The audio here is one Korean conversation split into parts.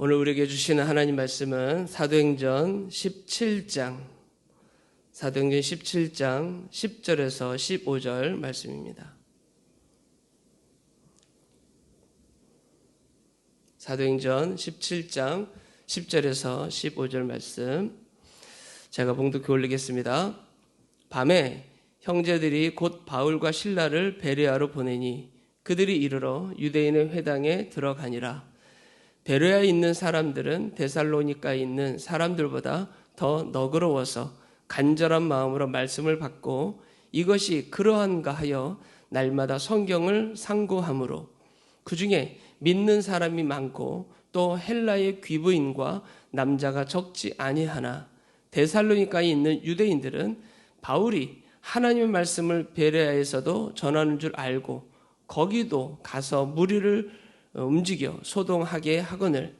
오늘 우리에게 주시는 하나님 말씀은 사도행전 17장 10절에서 15절 말씀입니다. 사도행전 17장 10절에서 15절 말씀 제가 봉독해 올리겠습니다. 밤에 형제들이 곧 바울과 실라를 베레아로 보내니 그들이 이르러 유대인의 회당에 들어가니라. 베레아에 있는 사람들은 데살로니가에 있는 사람들보다 더 너그러워서 간절한 마음으로 말씀을 받고 이것이 그러한가 하여 날마다 성경을 상고하므로 그 중에 믿는 사람이 많고 또 헬라의 귀부인과 남자가 적지 아니하나 데살로니가에 있는 유대인들은 바울이 하나님의 말씀을 베레아에서도 전하는 줄 알고 거기도 가서 무리를 움직여 소동하게 하거늘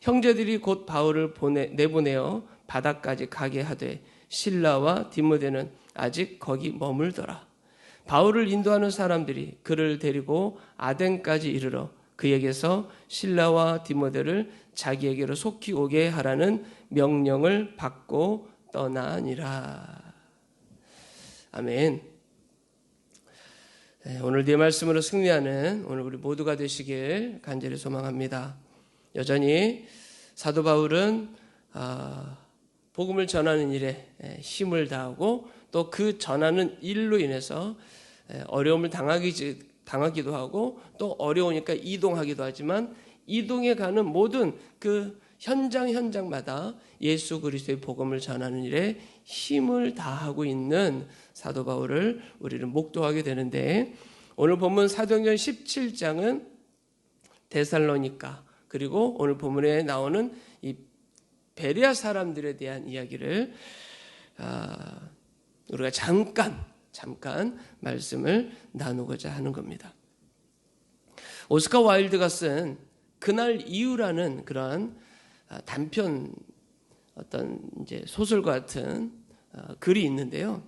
형제들이 곧 바울을 내보내어 바다까지 가게 하되 실라와 디모데는 아직 거기 머물더라. 바울을 인도하는 사람들이 그를 데리고 아덴까지 이르러 그에게서 실라와 디모데를 자기에게로 속히 오게 하라는 명령을 받고 떠나니라. 아멘. 오늘 네 말씀으로 승리하는 오늘 우리 모두가 되시길 간절히 소망합니다. 여전히 사도 바울은 복음을 전하는 일에 힘을 다하고 또 그 전하는 일로 인해서 어려움을 당하기도 하고 또 어려우니까 이동하기도 하지만 이동해 가는 모든 그 현장마다 예수 그리스도의 복음을 전하는 일에 힘을 다하고 있는 사도 바울을 우리는 목도하게 되는데 오늘 본문 사도행전 17장은 데살로니가 그리고 오늘 본문에 나오는 이 베레아 사람들에 대한 이야기를 우리가 잠깐 말씀을 나누고자 하는 겁니다. 오스카 와일드가 쓴 그날 이후라는 그러한 단편 어떤 이제 소설과 같은 글이 있는데요.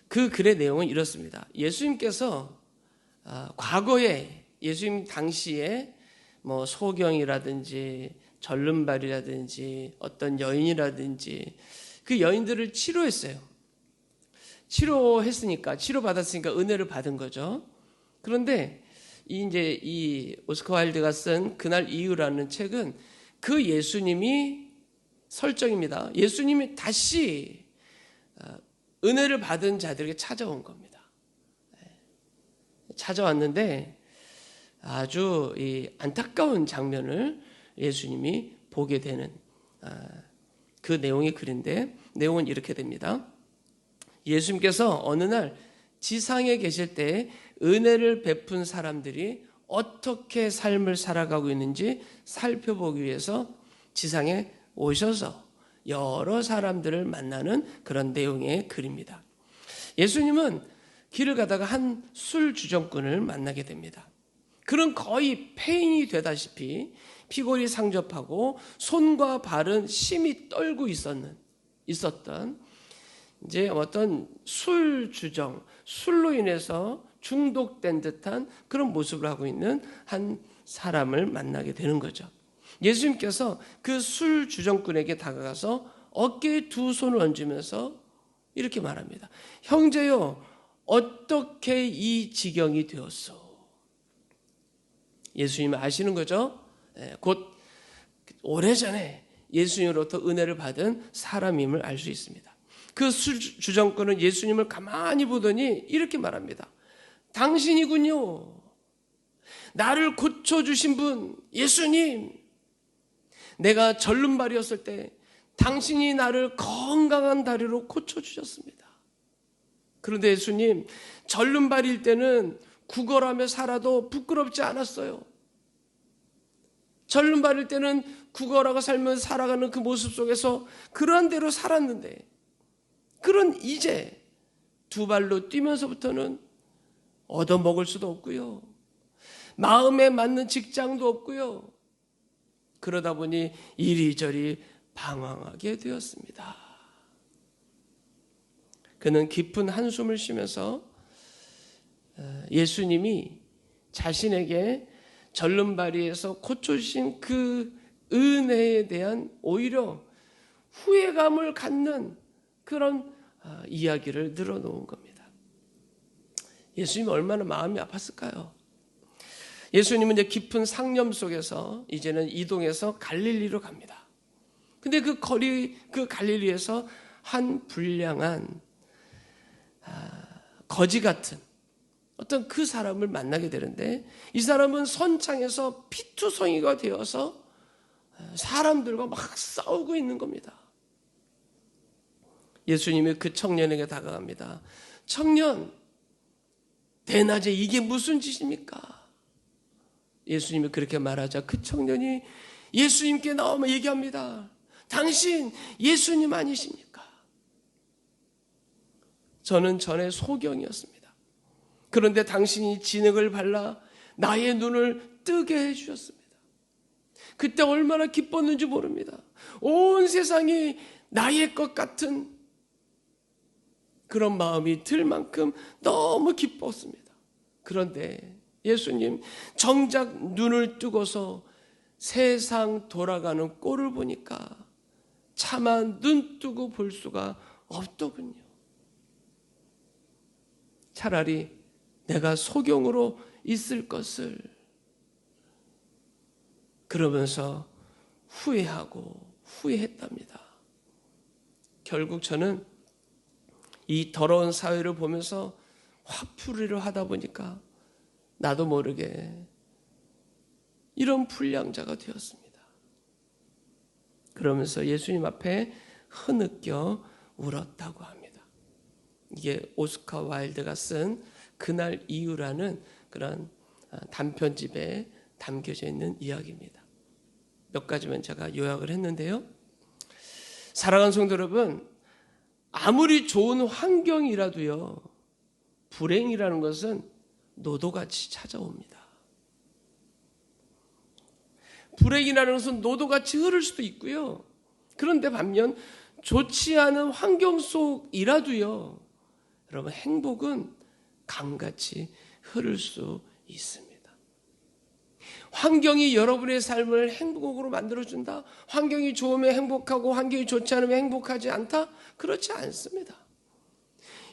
그 글의 내용은 이렇습니다. 예수님께서 과거에 예수님 당시에 뭐 소경이라든지 절름발이라든지 어떤 여인이라든지 그 여인들을 치료했어요. 치료받았으니까 은혜를 받은 거죠. 그런데 이 오스카 와일드가 쓴 그날 이후라는 책은 그 예수님이 설정입니다. 예수님이 다시 은혜를 받은 자들에게 찾아온 겁니다. 찾아왔는데 아주 이 안타까운 장면을 예수님이 보게 되는 그 내용의 글인데 내용은 이렇게 됩니다. 예수님께서 어느 날 지상에 계실 때 은혜를 베푼 사람들이 어떻게 삶을 살아가고 있는지 살펴보기 위해서 지상에 오셔서 여러 사람들을 만나는 그런 내용의 글입니다. 예수님은 길을 가다가 한 술 주정꾼을 만나게 됩니다. 그는 거의 폐인이 되다시피 피골이 상접하고 손과 발은 심히 떨고 있었던 이제 어떤 술로 인해서 중독된 듯한 그런 모습을 하고 있는 한 사람을 만나게 되는 거죠. 예수님께서 그 술 주정꾼에게 다가가서 어깨에 두 손을 얹으면서 이렇게 말합니다. 형제여, 어떻게 이 지경이 되었소? 예수님은 아시는 거죠? 곧 오래전에 예수님으로부터 은혜를 받은 사람임을 알 수 있습니다. 그 술 주정꾼은 예수님을 가만히 보더니 이렇게 말합니다. 당신이군요. 나를 고쳐주신 분 예수님. 내가 절름발이었을 때 당신이 나를 건강한 다리로 고쳐주셨습니다. 그런데 예수님, 절름발일 때는 구걸하며 살아도 부끄럽지 않았어요. 절름발일 때는 구걸하고 살면서 살아가는 그 모습 속에서 그러한 대로 살았는데 그런 이제 두 발로 뛰면서부터는 얻어먹을 수도 없고요. 마음에 맞는 직장도 없고요. 그러다 보니 이리저리 방황하게 되었습니다. 그는 깊은 한숨을 쉬면서 예수님이 자신에게 절름발이에서 고쳐주신 그 은혜에 대한 오히려 후회감을 갖는 그런 이야기를 늘어놓은 겁니다. 예수님이 얼마나 마음이 아팠을까요? 예수님은 이제 깊은 상념 속에서 이제는 이동해서 갈릴리로 갑니다. 근데 그 갈릴리에서 한 불량한 거지 같은 어떤 그 사람을 만나게 되는데, 이 사람은 선창에서 피투성이가 되어서 사람들과 막 싸우고 있는 겁니다. 예수님이 그 청년에게 다가갑니다. 청년, 대낮에 이게 무슨 짓입니까? 예수님이 그렇게 말하자 그 청년이 예수님께 나오며 얘기합니다. 당신 예수님 아니십니까? 저는 전에 소경이었습니다. 그런데 당신이 진흙을 발라 나의 눈을 뜨게 해주셨습니다. 그때 얼마나 기뻤는지 모릅니다. 온 세상이 나의 것 같은 그런 마음이 들 만큼 너무 기뻤습니다. 그런데 예수님 정작 눈을 뜨고서 세상 돌아가는 꼴을 보니까 차마 눈 뜨고 볼 수가 없더군요. 차라리 내가 소경으로 있을 것을, 그러면서 후회했답니다. 결국 저는 이 더러운 사회를 보면서 화풀이를 하다 보니까 나도 모르게 이런 불량자가 되었습니다. 그러면서 예수님 앞에 흐느껴 울었다고 합니다. 이게 오스카 와일드가 쓴 그날 이후라는 그런 단편집에 담겨져 있는 이야기입니다. 몇 가지만 제가 요약을 했는데요. 사랑하는 성도 여러분, 아무리 좋은 환경이라도요, 불행이라는 것은 노도같이 찾아옵니다. 불행이라는 것은 노도같이 흐를 수도 있고요. 그런데 반면 좋지 않은 환경 속이라도요, 여러분, 행복은 강같이 흐를 수 있습니다. 환경이 여러분의 삶을 행복으로 만들어준다? 환경이 좋으면 행복하고 환경이 좋지 않으면 행복하지 않다? 그렇지 않습니다.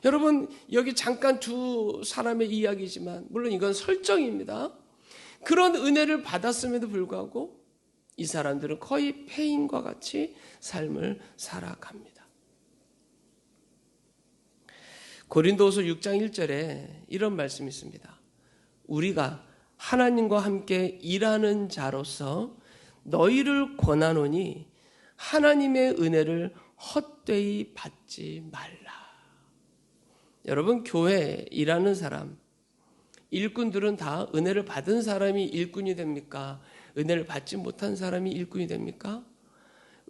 여러분, 여기 잠깐 두 사람의 이야기지만 물론 이건 설정입니다. 그런 은혜를 받았음에도 불구하고 이 사람들은 거의 폐인과 같이 삶을 살아갑니다. 고린도후서 6장 1절에 이런 말씀이 있습니다. 우리가 하나님과 함께 일하는 자로서 너희를 권하노니 하나님의 은혜를 헛되이 받지 말라. 여러분, 교회에 일하는 사람, 일꾼들은 다 은혜를 받은 사람이 일꾼이 됩니까? 은혜를 받지 못한 사람이 일꾼이 됩니까?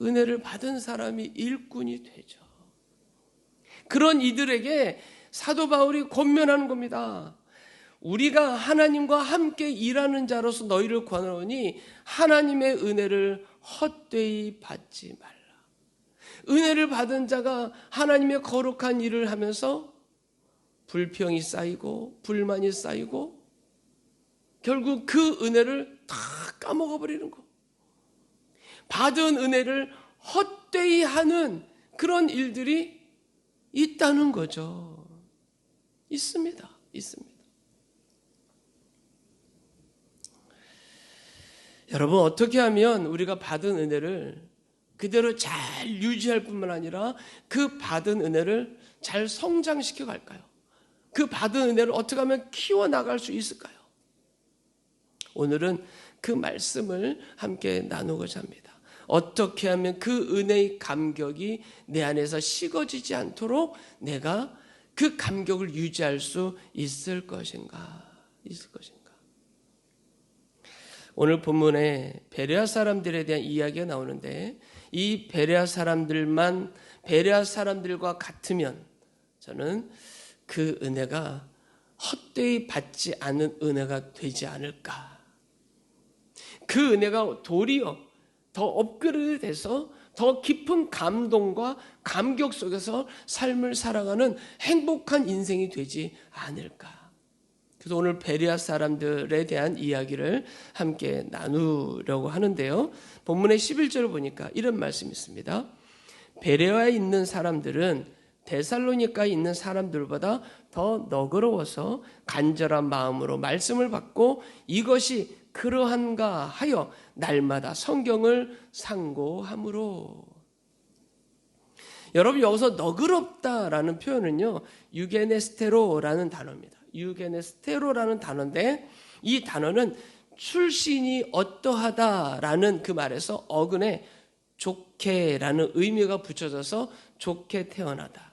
은혜를 받은 사람이 일꾼이 되죠. 그런 이들에게 사도 바울이 권면하는 겁니다. 우리가 하나님과 함께 일하는 자로서 너희를 권하노니 하나님의 은혜를 헛되이 받지 말라. 은혜를 받은 자가 하나님의 거룩한 일을 하면서 불평이 쌓이고 불만이 쌓이고 결국 그 은혜를 다 까먹어 버리는 거. 받은 은혜를 헛되이 하는 그런 일들이 있다는 거죠. 있습니다. 여러분, 어떻게 하면 우리가 받은 은혜를 그대로 잘 유지할 뿐만 아니라 그 받은 은혜를 잘 성장시켜 갈까요? 그 받은 은혜를 어떻게 하면 키워나갈 수 있을까요? 오늘은 그 말씀을 함께 나누고자 합니다. 어떻게 하면 그 은혜의 감격이 내 안에서 식어지지 않도록 내가 그 감격을 유지할 수 있을 것인가? 오늘 본문에 베레아 사람들에 대한 이야기가 나오는데 이 베레아 사람들과 같으면 저는 그 은혜가 헛되이 받지 않은 은혜가 되지 않을까. 그 은혜가 도리어 더 업그레이드돼서 더 깊은 감동과 감격 속에서 삶을 살아가는 행복한 인생이 되지 않을까. 그래서 오늘 베레아 사람들에 대한 이야기를 함께 나누려고 하는데요. 본문의 11절을 보니까 이런 말씀이 있습니다. 베레아에 있는 사람들은 데살로니가에 있는 사람들보다 더 너그러워서 간절한 마음으로 말씀을 받고 이것이 그러한가 하여 날마다 성경을 상고함으로. 여러분, 여기서 너그럽다라는 표현은요, 유게네스테로라는 단어입니다. 유게네스테로라는 단어인데, 이 단어는 출신이 어떠하다라는 그 말에서 어근에 좋게라는 의미가 붙여져서 좋게 태어나다,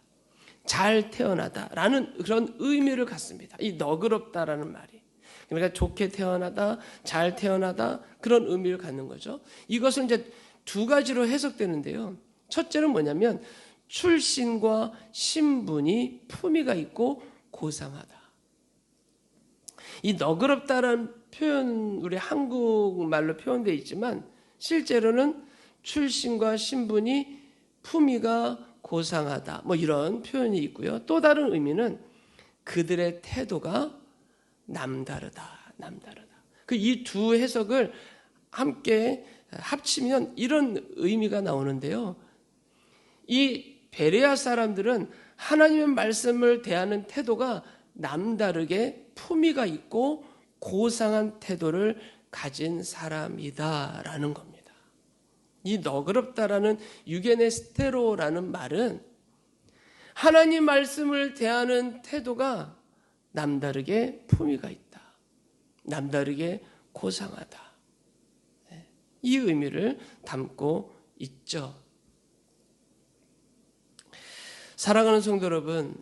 잘 태어나다라는 그런 의미를 갖습니다. 이 너그럽다라는 말이. 그러니까 좋게 태어나다, 잘 태어나다, 그런 의미를 갖는 거죠. 이것은 이제 두 가지로 해석되는데요. 첫째는 뭐냐면 출신과 신분이 품위가 있고 고상하다. 이 너그럽다라는 표현, 우리 한국말로 표현되어 있지만 실제로는 출신과 신분이 품위가 고상하다, 뭐 이런 표현이 있고요. 또 다른 의미는 그들의 태도가 남다르다. 그 이 두 해석을 함께 합치면 이런 의미가 나오는데요. 이 베레아 사람들은 하나님의 말씀을 대하는 태도가 남다르게 품위가 있고 고상한 태도를 가진 사람이다라는 겁니다. 이 너그럽다라는 유게네스테로라는 말은 하나님 말씀을 대하는 태도가 남다르게 품위가 있다. 남다르게 고상하다. 이 의미를 담고 있죠. 사랑하는 성도 여러분,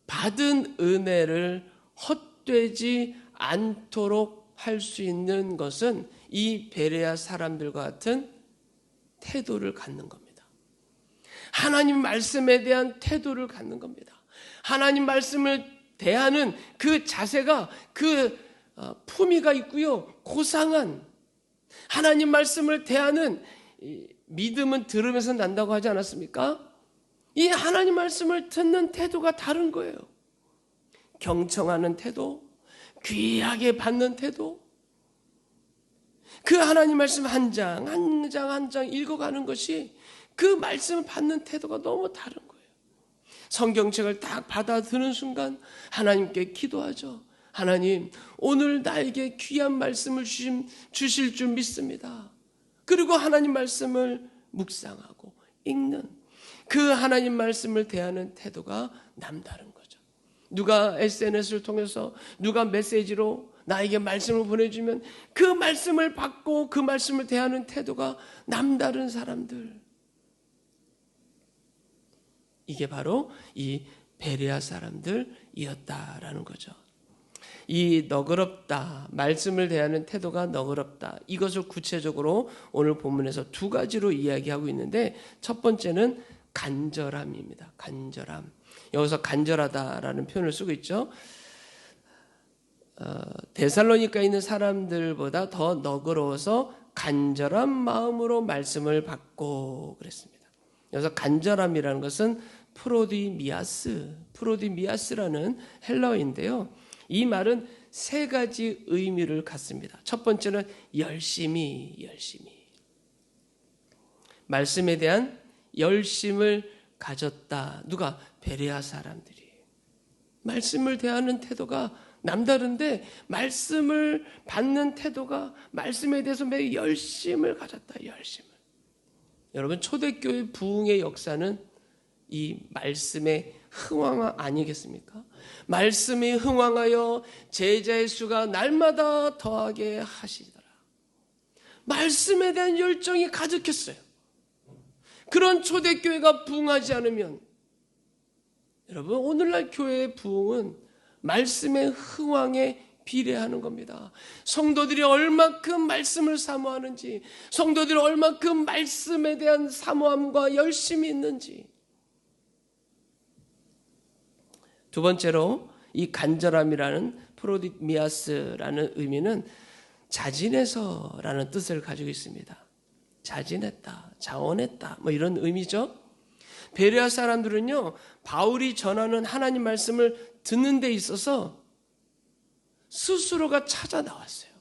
받은 은혜를 헛되지 않도록 할 수 있는 것은 이 베레아 사람들과 같은 태도를 갖는 겁니다. 하나님 말씀에 대한 태도를 갖는 겁니다. 하나님 말씀을 대하는 그 자세가 그 품위가 있고요. 고상한 하나님 말씀을 대하는 믿음은 들으면서 난다고 하지 않았습니까? 이 하나님 말씀을 듣는 태도가 다른 거예요. 경청하는 태도, 귀하게 받는 태도, 그 하나님 말씀 한 장 한 장 읽어가는 것이 그 말씀을 받는 태도가 너무 다른 거예요. 성경책을 딱 받아드는 순간 하나님께 기도하죠. 하나님, 오늘 나에게 귀한 말씀을 주실 줄 믿습니다. 그리고 하나님 말씀을 묵상하고 읽는 그 하나님 말씀을 대하는 태도가 남다른 거죠. 누가 SNS를 통해서 누가 메시지로 나에게 말씀을 보내주면 그 말씀을 받고 그 말씀을 대하는 태도가 남다른 사람들. 이게 바로 이 베레아 사람들이었다라는 거죠. 이 너그럽다, 말씀을 대하는 태도가 너그럽다, 이것을 구체적으로 오늘 본문에서 두 가지로 이야기하고 있는데, 첫 번째는 간절함입니다. 간절함. 여기서 간절하다라는 표현을 쓰고 있죠. 데살로니가에 있는 사람들보다 더 너그러워서 간절한 마음으로 말씀을 받고 그랬습니다. 여기서 간절함이라는 것은 프로디미아스라는 헬라어인데요. 이 말은 세 가지 의미를 갖습니다. 첫 번째는 열심히. 말씀에 대한 열심을 가졌다. 누가? 베레아 사람들이. 말씀을 대하는 태도가 남다른데 말씀을 받는 태도가 말씀에 대해서 매우 열심을 가졌다. 열심을. 여러분, 초대교회 부흥의 역사는 이 말씀의 흥왕 아니겠습니까? 말씀이 흥왕하여 제자의 수가 날마다 더하게 하시더라. 말씀에 대한 열정이 가득했어요. 그런 초대교회가 부흥하지 않으면, 여러분, 오늘날 교회의 부흥은 말씀의 흥왕에 비례하는 겁니다. 성도들이 얼마큼 말씀을 사모하는지, 성도들이 얼마큼 말씀에 대한 사모함과 열심이 있는지. 두 번째로 이 간절함이라는 프로디미아스라는 의미는 자진해서라는 뜻을 가지고 있습니다. 자진했다, 자원했다, 뭐 이런 의미죠. 베레아 사람들은요, 바울이 전하는 하나님 말씀을 듣는 데 있어서 스스로가 찾아 나왔어요.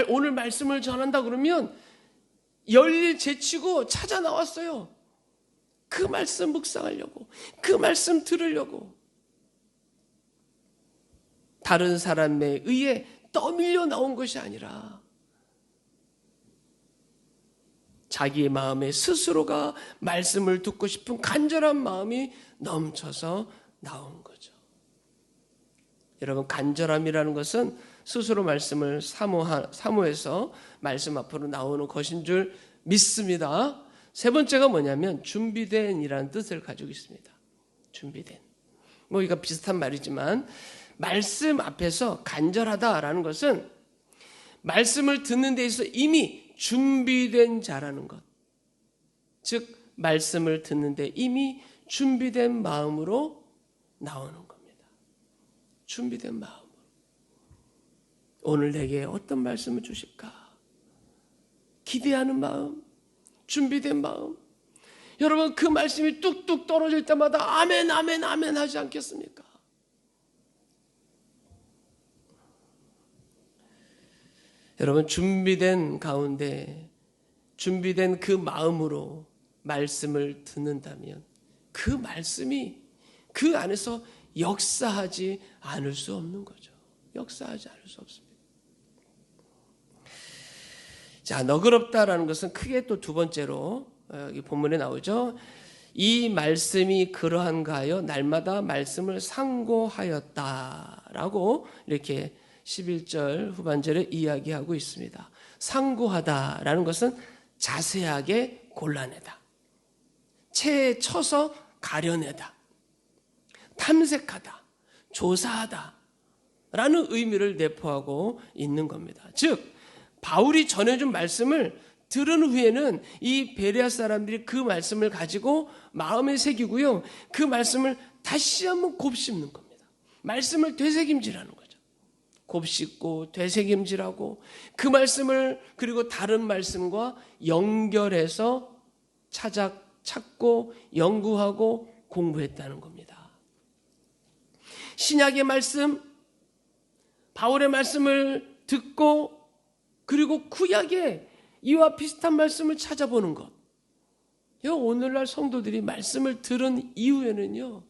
오늘 말씀을 전한다 그러면 열일 제치고 찾아 나왔어요. 그 말씀 묵상하려고, 그 말씀 들으려고. 다른 사람에 의해 떠밀려 나온 것이 아니라 자기의 마음에 스스로가 말씀을 듣고 싶은 간절한 마음이 넘쳐서 나온 거죠. 여러분, 간절함이라는 것은 스스로 말씀을 사모해서 말씀 앞으로 나오는 것인 줄 믿습니다. 세 번째가 뭐냐면 준비된이라는 뜻을 가지고 있습니다. 준비된. 이거 비슷한 말이지만 말씀 앞에서 간절하다라는 것은 말씀을 듣는 데 있어서 이미 준비된 자라는 것. 즉 말씀을 듣는 데 이미 준비된 마음으로 나오는 겁니다. 준비된 마음으로. 오늘 내게 어떤 말씀을 주실까? 기대하는 마음, 준비된 마음. 여러분, 그 말씀이 뚝뚝 떨어질 때마다 아멘, 아멘, 아멘 하지 않겠습니까? 여러분, 준비된 가운데, 준비된 그 마음으로 말씀을 듣는다면 그 말씀이 그 안에서 역사하지 않을 수 없는 거죠. 역사하지 않을 수 없습니다. 자, 너그럽다라는 것은 크게 또 두 번째로 여기 본문에 나오죠. 이 말씀이 그러한가 하여 날마다 말씀을 상고하였다라고 이렇게 11절 후반절에 이야기하고 있습니다. 상고하다라는 것은 자세하게 골라내다. 채에 쳐서 가려내다. 탐색하다. 조사하다. 라는 의미를 내포하고 있는 겁니다. 즉 바울이 전해준 말씀을 들은 후에는 이 베레아 사람들이 그 말씀을 가지고 마음에 새기고요. 그 말씀을 다시 한번 곱씹는 겁니다. 말씀을 되새김질하는 거죠. 곱씹고 되새김질하고 그 말씀을 그리고 다른 말씀과 연결해서 찾고 연구하고 공부했다는 겁니다. 신약의 말씀, 바울의 말씀을 듣고 그리고 구약에 이와 비슷한 말씀을 찾아보는 것. 오늘날 성도들이 말씀을 들은 이후에는요,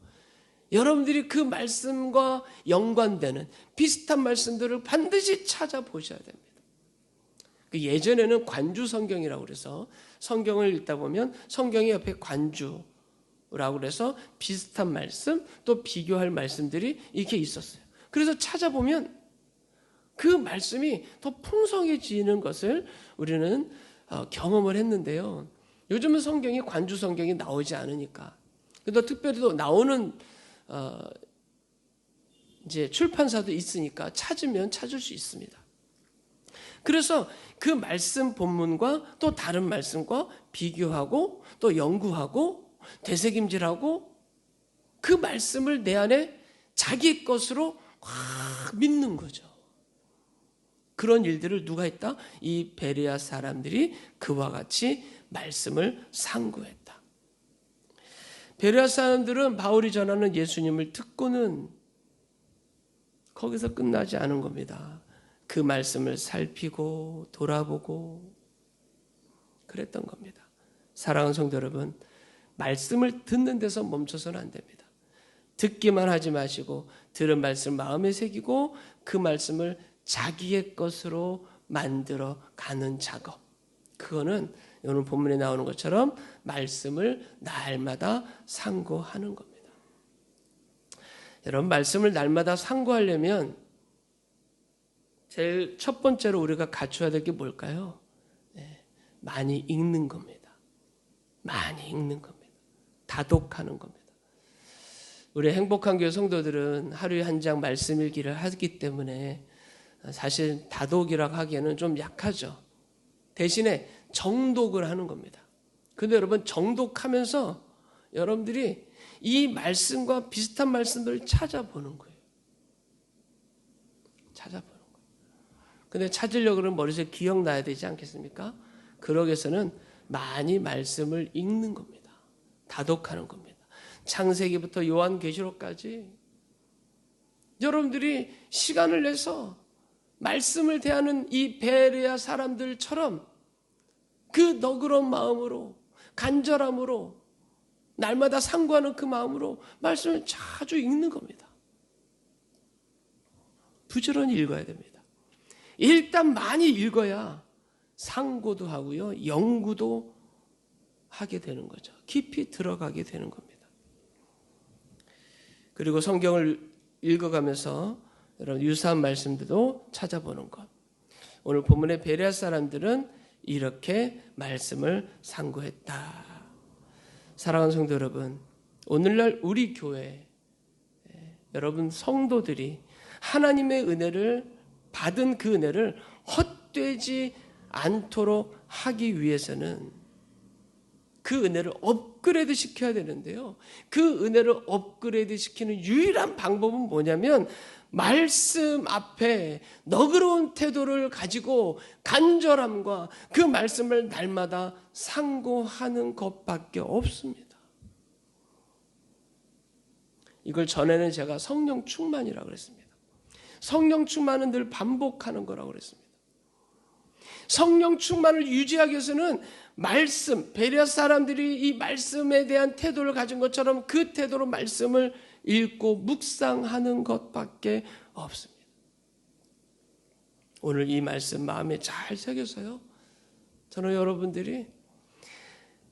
여러분들이 그 말씀과 연관되는 비슷한 말씀들을 반드시 찾아보셔야 됩니다. 예전에는 관주 성경이라고 그래서 성경을 읽다 보면 성경의 옆에 관주라고 그래서 비슷한 말씀 또 비교할 말씀들이 이렇게 있었어요. 그래서 찾아보면 그 말씀이 더 풍성해지는 것을 우리는 경험을 했는데요. 요즘은 성경이 관주 성경이 나오지 않으니까. 근데 특별히 또 나오는 이제 출판사도 있으니까 찾으면 찾을 수 있습니다. 그래서 그 말씀 본문과 또 다른 말씀과 비교하고 또 연구하고 되새김질하고 그 말씀을 내 안에 자기 것으로 확 믿는 거죠. 그런 일들을 누가 했다? 이 베레아 사람들이 그와 같이 말씀을 상고했다. 베레아 사람들은 바울이 전하는 예수님을 듣고는 거기서 끝나지 않은 겁니다. 그 말씀을 살피고 돌아보고 그랬던 겁니다. 사랑하는 성도 여러분, 말씀을 듣는 데서 멈춰서는 안 됩니다. 듣기만 하지 마시고 들은 말씀 마음에 새기고 그 말씀을 자기의 것으로 만들어 가는 작업. 그거는 오늘 본문에 나오는 것처럼 말씀을 날마다 상고하는 겁니다. 여러분, 말씀을 날마다 상고하려면 제일 첫 번째로 우리가 갖춰야 될 게 뭘까요? 많이 읽는 겁니다. 많이 읽는 겁니다. 다독하는 겁니다. 우리 행복한 교회 성도들은 하루에 한 장 말씀 읽기를 하기 때문에 사실 다독이라고 하기에는 좀 약하죠. 대신에 정독을 하는 겁니다. 근데 여러분, 정독하면서 여러분들이 이 말씀과 비슷한 말씀들을 찾아보는 거예요. 찾아보는 거예요. 근데 찾으려고 그러면 머릿속에 기억나야 되지 않겠습니까? 그러기 위해서는 많이 말씀을 읽는 겁니다. 다독하는 겁니다. 창세기부터 요한계시록까지 여러분들이 시간을 내서 말씀을 대하는 이 베레아 사람들처럼 그 너그러운 마음으로, 간절함으로, 날마다 상고하는 그 마음으로 말씀을 자주 읽는 겁니다. 부지런히 읽어야 됩니다. 일단 많이 읽어야 상고도 하고요, 연구도 하게 되는 거죠. 깊이 들어가게 되는 겁니다. 그리고 성경을 읽어가면서 여러분 유사한 말씀들도 찾아보는 것. 오늘 본문의 베레아 사람들은 이렇게 말씀을 상고했다. 사랑하는 성도 여러분, 오늘날 우리 교회 여러분 성도들이 하나님의 은혜를 받은 그 은혜를 헛되지 않도록 하기 위해서는 그 은혜를 업그레이드 시켜야 되는데요. 그 은혜를 업그레이드 시키는 유일한 방법은 뭐냐면 말씀 앞에 너그러운 태도를 가지고 간절함과 그 말씀을 날마다 상고하는 것밖에 없습니다. 이걸 전에는 제가 성령 충만이라고 그랬습니다. 성령 충만은 늘 반복하는 거라고 그랬습니다. 성령 충만을 유지하기 위해서는 말씀, 베레아 사람들이 이 말씀에 대한 태도를 가진 것처럼 그 태도로 말씀을 읽고 묵상하는 것밖에 없습니다. 오늘 이 말씀 마음에 잘 새겨서요, 저는 여러분들이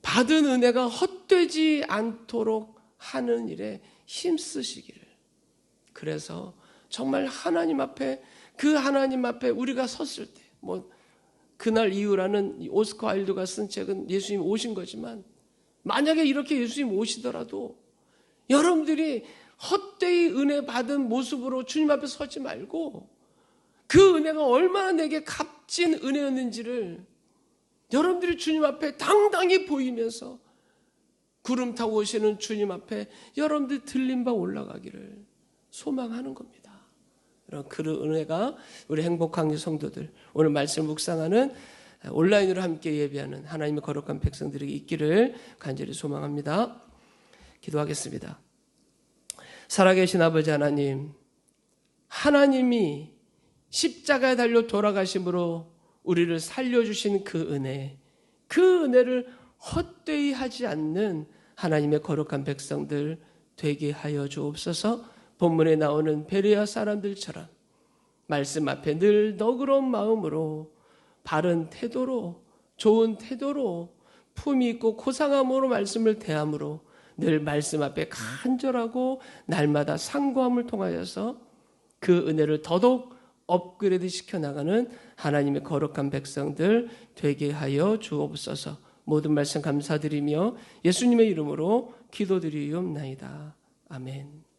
받은 은혜가 헛되지 않도록 하는 일에 힘쓰시기를, 그래서 정말 하나님 앞에, 그 하나님 앞에 우리가 섰을 때, 그날 이후라는 오스카 와일드가 쓴 책은 예수님 오신 거지만, 만약에 이렇게 예수님 오시더라도 여러분들이 헛되이 은혜 받은 모습으로 주님 앞에 서지 말고 그 은혜가 얼마나 내게 값진 은혜였는지를 여러분들이 주님 앞에 당당히 보이면서 구름 타고 오시는 주님 앞에 여러분들이 들린 바 올라가기를 소망하는 겁니다. 그런 은혜가 우리 행복한 성도들, 오늘 말씀 묵상하는 온라인으로 함께 예배하는 하나님의 거룩한 백성들에게 있기를 간절히 소망합니다. 기도하겠습니다. 살아계신 아버지 하나님, 하나님이 십자가에 달려 돌아가심으로 우리를 살려주신 그 은혜, 그 은혜를 헛되이 하지 않는 하나님의 거룩한 백성들 되게 하여 주옵소서. 본문에 나오는 베레아 사람들처럼 말씀 앞에 늘 너그러운 마음으로, 바른 태도로, 좋은 태도로, 품이 있고 고상함으로 말씀을 대함으로 늘 말씀 앞에 간절하고 날마다 상고함을 통하여서 그 은혜를 더더욱 업그레이드 시켜나가는 하나님의 거룩한 백성들 되게 하여 주옵소서. 모든 말씀 감사드리며 예수님의 이름으로 기도드리옵나이다. 아멘.